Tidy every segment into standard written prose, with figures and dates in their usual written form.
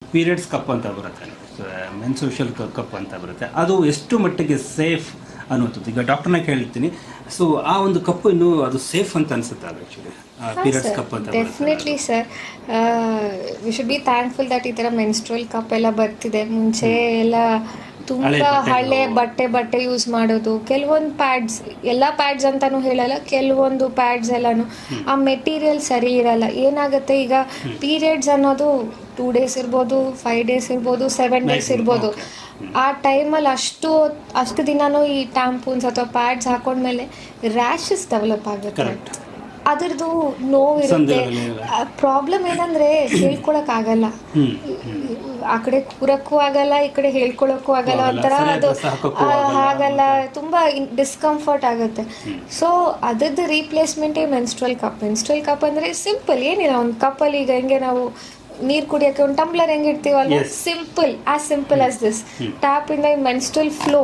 Periods cup ಅಂತ ಬರುತ್ತೆ, menstrual cup ಅಂತ ಬರುತ್ತೆ. ಅದು ಎಷ್ಟು ಮಟ್ಟಿಗೆ ಸೇಫ್ ಅನ್ನುವಂಥದ್ದು ಈಗ ಡಾಕ್ಟರ್ನಾಗ ಹೇಳ್ತೀನಿ. ಸೊ ಆ ಒಂದು ಕಪ್ಪು ಇನ್ನೂ ಅದು ಸೇಫ್ ಅಂತ ಅನ್ಸುತ್ತೆ ಅದು ಆ್ಯಕ್ಚುಲಿ ಪೀರಿಯಡ್ಸ್ ಕಪ್ ಅಂತ. Definitely sir, we should be thankful that ಈ ಥರ ಮೆನ್ಸ್ಟ್ರುಯಲ್ ಕಪ್ ಎಲ್ಲ ಬರ್ತಿದೆ. ಮುಂಚೆ ಎಲ್ಲ ತುಂಬ ಹಳೆ ಬಟ್ಟೆ ಯೂಸ್ ಮಾಡೋದು. ಕೆಲವೊಂದು ಪ್ಯಾಡ್ಸ್, ಎಲ್ಲ ಪ್ಯಾಡ್ಸ್ ಅಂತಲೂ ಹೇಳಲ್ಲ, ಕೆಲವೊಂದು ಪ್ಯಾಡ್ಸ್ ಎಲ್ಲನೂ ಆ ಮೆಟೀರಿಯಲ್ ಸರಿ ಇರಲ್ಲ. ಏನಾಗುತ್ತೆ ಈಗ ಪೀರಿಯಡ್ಸ್ ಅನ್ನೋದು 2 days ಇರ್ಬೋದು, 5 days ಇರ್ಬೋದು, 7 days ಇರ್ಬೋದು. ಆ ಟೈಮಲ್ಲಿ ಅಷ್ಟು ದಿನನೂ ಈ ಟ್ಯಾಂಪೂನ್ಸ್ ಅಥವಾ ಪ್ಯಾಡ್ಸ್ ಹಾಕೊಂಡ್ಮೇಲೆ ರ್ಯಾಷಸ್ ಡೆವಲಪ್ ಆಗುತ್ತೆ. ಅದರದ್ದು ನೋವಿರುತ್ತೆ. ಪ್ರಾಬ್ಲಮ್ ಏನಂದರೆ ಹೇಳ್ಕೊಳಕ್ಕಾಗಲ್ಲ, ಆ ಕಡೆ ಕೂರಕ್ಕೂ ಆಗಲ್ಲ, ಈ ಕಡೆ ಹೇಳ್ಕೊಳಕ್ಕೂ ಆಗಲ್ಲ, ಒಂಥರ ಅದು ಆಗಲ್ಲ, ತುಂಬ ಡಿಸ್ಕಂಫರ್ಟ್ ಆಗುತ್ತೆ. ಸೊ ಅದ್ರದ್ದು ರೀಪ್ಲೇಸ್ಮೆಂಟೇ ಮೆನ್ಸ್ಟ್ರುಯಲ್ ಕಪ್. ಮೆನ್ಸ್ಟ್ರುಯಲ್ ಕಪ್ ಅಂದರೆ ಸಿಂಪಲ್, ಏನಿಲ್ಲ, ಒಂದು ಕಪ್ಪಲ್ಲಿ ಈಗ ಹೆಂಗೆ ನಾವು ನೀರು ಕುಡಿಯೋಕ್ಕೆ ಒಂದು ಟಂಬ್ಲರ್ ಹೆಂಗೆ ಇಡ್ತೀವಲ್ಲ, simple as this. ಟ್ಯಾಪಿಂದ menstrual flow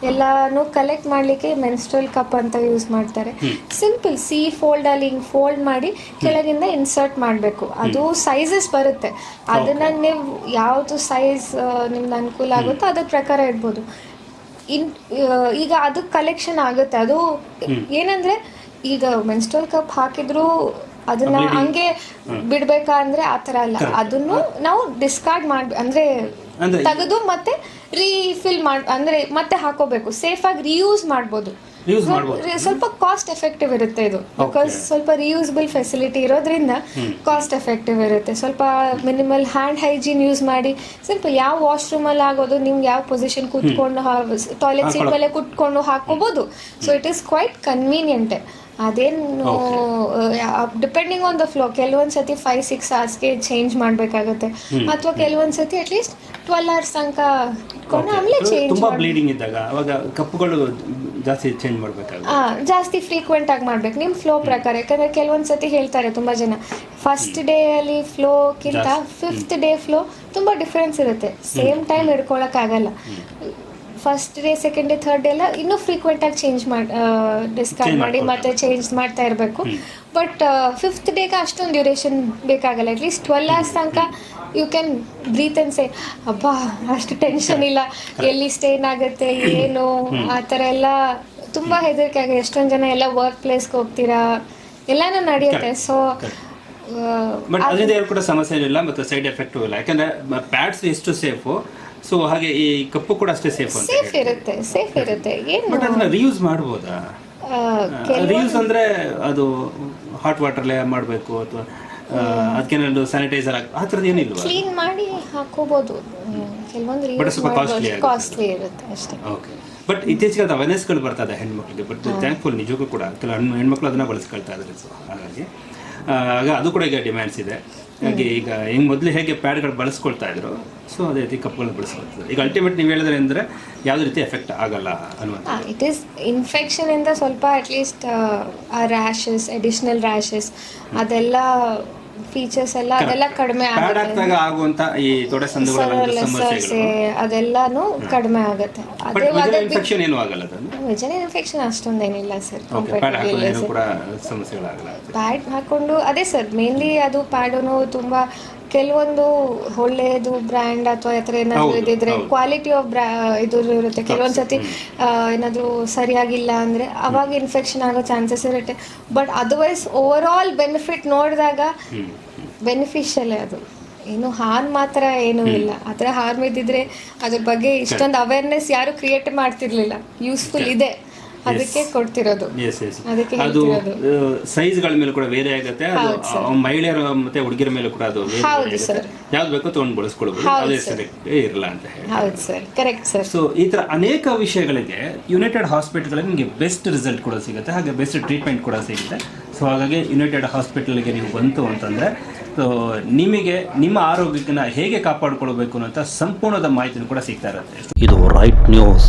ಎಲ್ಲಾನು ಕಲೆಕ್ಟ್ ಮಾಡಲಿಕ್ಕೆ ಮೆನ್ಸ್ಟ್ರುಯಲ್ ಕಪ್ ಅಂತ ಯೂಸ್ ಮಾಡ್ತಾರೆ. ಸಿಂಪಲ್ ಫೋಲ್ಡಲ್ಲಿ ಹಿಂಗೆ ಫೋಲ್ಡ್ ಮಾಡಿ ಕೆಳಗಿಂದ ಇನ್ಸರ್ಟ್ ಮಾಡಬೇಕು. ಅದು ಸೈಜಸ್ ಬರುತ್ತೆ, ಅದನ್ನು ನೀವು ಯಾವುದು ಸೈಜ್ ನಿಮ್ಗೆ ಅನುಕೂಲ ಆಗುತ್ತೋ ಅದ್ರ ಪ್ರಕಾರ ಇಡ್ಬೋದು. ಈಗ ಅದು ಕಲೆಕ್ಷನ್ ಆಗುತ್ತೆ. ಅದು ಏನಂದರೆ ಈಗ ಮೆನ್ಸ್ಟ್ರುಯಲ್ ಕಪ್ ಹಾಕಿದ್ರು ಅದನ್ನ ಹಂಗೆ ಬಿಡ್ಬೇಕಾ ಅಂದ್ರೆ ಆ ಥರ ಅಲ್ಲ. ಅದನ್ನು ನಾವು ಡಿಸ್ಕಾರ್ಡ್ ಅಂದರೆ ತೆಗೆದು ಮತ್ತೆ ರೀಫಿಲ್ ಅಂದರೆ ಮತ್ತೆ ಹಾಕೋಬೇಕು. ಸೇಫಾಗಿ ರಿಯೂಸ್ ಮಾಡ್ಬೋದು. ಸ್ವಲ್ಪ ಕಾಸ್ಟ್ ಎಫೆಕ್ಟಿವ್ ಇರುತ್ತೆ ಇದು, ಬಿಕಾಸ್ ಸ್ವಲ್ಪ ರಿಯೂಸಬಲ್ ಫೆಸಿಲಿಟಿ ಇರೋದ್ರಿಂದ ಕಾಸ್ಟ್ ಎಫೆಕ್ಟಿವ್ ಇರುತ್ತೆ. ಸ್ವಲ್ಪ ಮಿನಿಮಲ್ ಹ್ಯಾಂಡ್ ಹೈಜೀನ್ ಯೂಸ್ ಮಾಡಿ ಸಿಂಪಲ್ ಯಾವ ವಾಶ್ರೂಮಲ್ಲಿ ಆಗೋದು, ನಿಮ್ಗೆ ಯಾವ ಪೊಸಿಷನ್ ಕೂತ್ಕೊಂಡು ಟಾಯ್ಲೆಟ್ ಸೀಟ್ ಮೇಲೆ ಕೂತ್ಕೊಂಡು ಹಾಕೋಬೋದು. ಸೊ ಇಟ್ ಈಸ್ ಕ್ವೈಟ್ ಕನ್ವೀನಿಯಂಟೆ. ಅದೇನು ಡಿಪೆಂಡಿಂಗ್ ಆನ್ ದ ಫ್ಲೋ, ಕೆಲವೊಂದು ಸತಿ 5-6 hours ಚೇಂಜ್ ಮಾಡಬೇಕಾಗುತ್ತೆ, ಅಥವಾ ಕೆಲವೊಂದು ಸತಿ ಅಟ್ಲೀಸ್ಟ್ 12 hours ತನಕ ಇಟ್ಕೊಂಡು ಆಮೇಲೆ ಚೇಂಜ್. ತುಂಬಾ ಬ್ಲೀಡಿಂಗ್ ಇದ್ದಾಗ ಅವಾಗ ಕಪ್ಪುಗಳು ಜಾಸ್ತಿ ಚೇಂಜ್ ಮಾಡಬೇಕಾಗುತ್ತೆ. ಜಾಸ್ತಿ ಫ್ರೀಕ್ವೆಂಟ್ ಆಗಿ ಮಾಡ್ಬೇಕು ನಿಮ್ಮ ಫ್ಲೋ ಪ್ರಕಾರ. ಯಾಕಂದ್ರೆ ಕೆಲವೊಂದು ಸತಿ ಹೇಳ್ತಾರೆ ತುಂಬ ಜನ, ಫಸ್ಟ್ ಡೇ ಅಲ್ಲಿ ಫ್ಲೋಕ್ಕಿಂತ 5th day ಫ್ಲೋ ತುಂಬ ಡಿಫ್ರೆನ್ಸ್ ಇರುತ್ತೆ. ಸೇಮ್ ಟೈಮ್ ಹಿಡ್ಕೊಳಕ್ಕಾಗಲ್ಲ. First day, second day, third day ಎಲ್ಲ ಇನ್ನೂ ಫ್ರೀಕ್ವೆಂಟಾಗಿ ಡಿಸ್ಕಾರ್ಡ್ ಮಾಡಿ ಮತ್ತೆ ಚೇಂಜ್ ಮಾಡ್ತಾ ಇರಬೇಕು. ಬಟ್ 5th ಡೇಗೆ ಅಷ್ಟೊಂದು ಡ್ಯೂರೇಷನ್ ಬೇಕಾಗಲ್ಲ. ಅಟ್ಲೀಸ್ಟ್ 12 hours ತನಕ you can breathe and say ಅಬ್ಬಾ ಅಷ್ಟು ಟೆನ್ಷನ್ ಇಲ್ಲ, ಎಲ್ಲಿ ಸ್ಟೇನ್ ಆಗುತ್ತೆ ಏನು ಆ ಥರ ಎಲ್ಲ ತುಂಬ ಹೆದರಿಕೆ ಆಗುತ್ತೆ. ಎಷ್ಟೊಂದು ಜನ ಎಲ್ಲ ವರ್ಕ್ ಪ್ಲೇಸ್ಗೆ ಹೋಗ್ತೀರಾ, ಎಲ್ಲನೂ ನಡೆಯುತ್ತೆ. ಸೊ ಬಟ್ ಅದರಿಂದ ಕೂಡ ಸಮಸ್ಯೆ ಇಲ್ಲ ಮತ್ತು ಸೈಡ್ ಎಫೆಕ್ಟ್ ಇಲ್ಲ. ಯಾಕಂದರೆ ಪ್ಯಾಡ್ಸ್ ಎಷ್ಟು ಸೇಫು, ಸೊ ಹಾಗೆ ಈ ಕಪ್ಪು ಕೂಡ ಅಷ್ಟೇ ಸೇಫ್ ಇರುತ್ತೆ. ಏನು ಬಟ್ ಅದನ್ನ ರಿಯೂಸ್ ಮಾಡ್ಬೋದಾ? ರಿಯೂಸ್ ಅಂದ್ರೆ ಅದು ಹಾಟ್ ವಾಟರ್ಲೇ ಮಾಡಬೇಕು ಅಥವಾ ಅದಕ್ಕೇನಾದ್ರು ಸ್ಯಾನಿಟೈಸರ್ ಆ ಥರದ್ದು ಏನಿಲ್ವಾ? ಕ್ಲೀನ್ ಮಾಡಿ ಹಾಕೋಬಹುದು. ಕೆಲವೊಂದು ಕಾಸ್ಟ್ಲಿ ಇರುತ್ತೆ ಅಷ್ಟೇ. ಓಕೆ. ಬಟ್ ಇತ್ತೀಚೆಗೆ ಅದು ಅವೇರ್ನೆಸ್ಗಳು ಬರ್ತಾ ಇದೆ ಹೆಣ್ಮಕ್ಳಿಗೆ. ಬಟ್ ಥ್ಯಾಂಕ್ಫುಲ್, ನಿಜಕ್ಕೂ ಕೂಡ ಕೆಲವು ಹೆಣ್ಮಕ್ಳು ಅದನ್ನ ಬಳಸ್ಕೊಳ್ತಾ ಇದ್ದಾರೆ. ಸೊ ಹಾಗಾಗಿ ಅದು ಕೂಡ ಈಗ ಡಿಮ್ಯಾಂಡ್ಸ್ ಇದೆ. ಹಾಗೆ ಈಗ ಹೆಂಗೆ ಮೊದಲು ಹೇಗೆ ಪ್ಯಾಡ್ಗಳು ಬಳಸ್ಕೊಳ್ತಾ ಇದ್ರು, ಸೊ ಅದೇ ರೀತಿ ಕಪ್ಗಳನ್ನ ಬಳಸ್ಕೊಳ್ತಾರೆ. ಈಗ ಅಲ್ಟಿಮೇಟ್ ನೀವು ಹೇಳಿದ್ರೆ ಅಂದರೆ ಯಾವುದೇ ರೀತಿ ಎಫೆಕ್ಟ್ ಆಗಲ್ಲ ಅನ್ನುವಂಥ. ಇಟ್ ಈಸ್ ಇನ್ಫೆಕ್ಷನ್ ಇಂದ ಸ್ವಲ್ಪ ಅಟ್ಲೀಸ್ಟ್ ಆ ರ್ಯಾಷಸ್, ಅಡಿಷನಲ್ ರ್ಯಾಷಸ್, ಅದೆಲ್ಲ ಫೀಚರ್ಸ್ ಎಲ್ಲ ಅದೆಲ್ಲ ಕಡಿಮೆ ಆಗುವಂತ ಈ ತೊಡೆ ಸಮಸ್ಯೆ ಅದೆಲ್ಲಾನು ಕಡಿಮೆ ಆಗುತ್ತೆ. ಅದೇ ಇನ್ಫೆಕ್ಷನ್ ಏನು ಆಗಲ್ಲ, ವೆಜನಲ್ ಇನ್ಫೆಕ್ಷನ್ ಅಷ್ಟೊಂದೇನಿಲ್ಲ ಸರ್. ಪ್ಯಾಡ್ ಹಾಕೊಂಡು ಅದೇ ಸರ್, ಮೇನ್ಲಿ ಅದು ಪ್ಯಾಡನು ತುಂಬ ಕೆಲವೊಂದು ಒಳ್ಳೆಯದು ಬ್ರ್ಯಾಂಡ್ ಅಥವಾ ಆ ಥರ ಏನಾದರೂ ಇದ್ದಿದ್ರೆ ಕ್ವಾಲಿಟಿ ಆಫ್ ಇದು ಇರುತ್ತೆ. ಕೆಲವೊಂದು ಸತಿ ಏನಾದರೂ ಸರಿಯಾಗಿಲ್ಲ ಅಂದರೆ ಅವಾಗ ಇನ್ಫೆಕ್ಷನ್ ಆಗೋ ಚಾನ್ಸಸ್ ಇರುತ್ತೆ. But otherwise over all benefit ನೋಡಿದಾಗ ಬೆನಿಫಿಷಿಯಲ್. ಅದು ಏನು ಹಾರ್ಮ್ ಮಾತ್ರ ಏನೂ ಇಲ್ಲ. ಆ ಥರ ಹಾರ್ಮ್ ಇದ್ದಿದ್ರೆ ಅದ್ರ ಬಗ್ಗೆ ಇಷ್ಟೊಂದು ಅವೇರ್ನೆಸ್ ಯಾರು ಕ್ರಿಯೇಟ್ ಮಾಡ್ತಿರ್ಲಿಲ್ಲ. ಯೂಸ್ಫುಲ್ ಇದೆ, ಅದಕ್ಕೆ ಕೊಡ್ತಿರೋದು. ಅದು ಸೈಜ್ಗಳ ಮೇಲೆ ಕೂಡ ಬೇರೆ ಆಗುತ್ತೆ. ಅದು ಮಹಿಳೆಯರ ಮತ್ತೆ ಹುಡುಗಿಯರ ಮೇಲೆ ಕೂಡ ಅದು ಯಾವ್ದು ಬೇಕೋ ತಗೊಂಡು ಬಳಸ್ಕೊಳ್ಬಹುದು, ಅದೇ ಸರಿ ಇರಲ್ಲ ಅಂತ ಹೇಳಿ. ಸೊ ಈ ತರ ಅನೇಕ ವಿಷಯಗಳಿಗೆ ಯುನೈಟೆಡ್ ಹಾಸ್ಪಿಟಲ್ ನಿಮಗೆ ಬೆಸ್ಟ್ ರಿಸಲ್ಟ್ ಕೂಡ ಸಿಗುತ್ತೆ, ಹಾಗೆ ಬೆಸ್ಟ್ ಟ್ರೀಟ್ಮೆಂಟ್ ಕೂಡ ಸಿಗುತ್ತೆ. ಸೊ ಹಾಗಾಗಿ ಯುನೈಟೆಡ್ ಹಾಸ್ಪಿಟಲ್ಗೆ ನೀವು ಬಂತು ಅಂತಂದರೆ ಸೊ ನಿಮಗೆ ನಿಮ್ಮ ಆರೋಗ್ಯನ ಹೇಗೆ ಕಾಪಾಡಿಕೊಳ್ಬೇಕು ಅನ್ನೋಂಥ ಸಂಪೂರ್ಣದ ಮಾಹಿತಿನೂ ಕೂಡ ಸಿಗ್ತಾ ಇರುತ್ತೆ. ಇದು ರೈಟ್ ನ್ಯೂಸ್.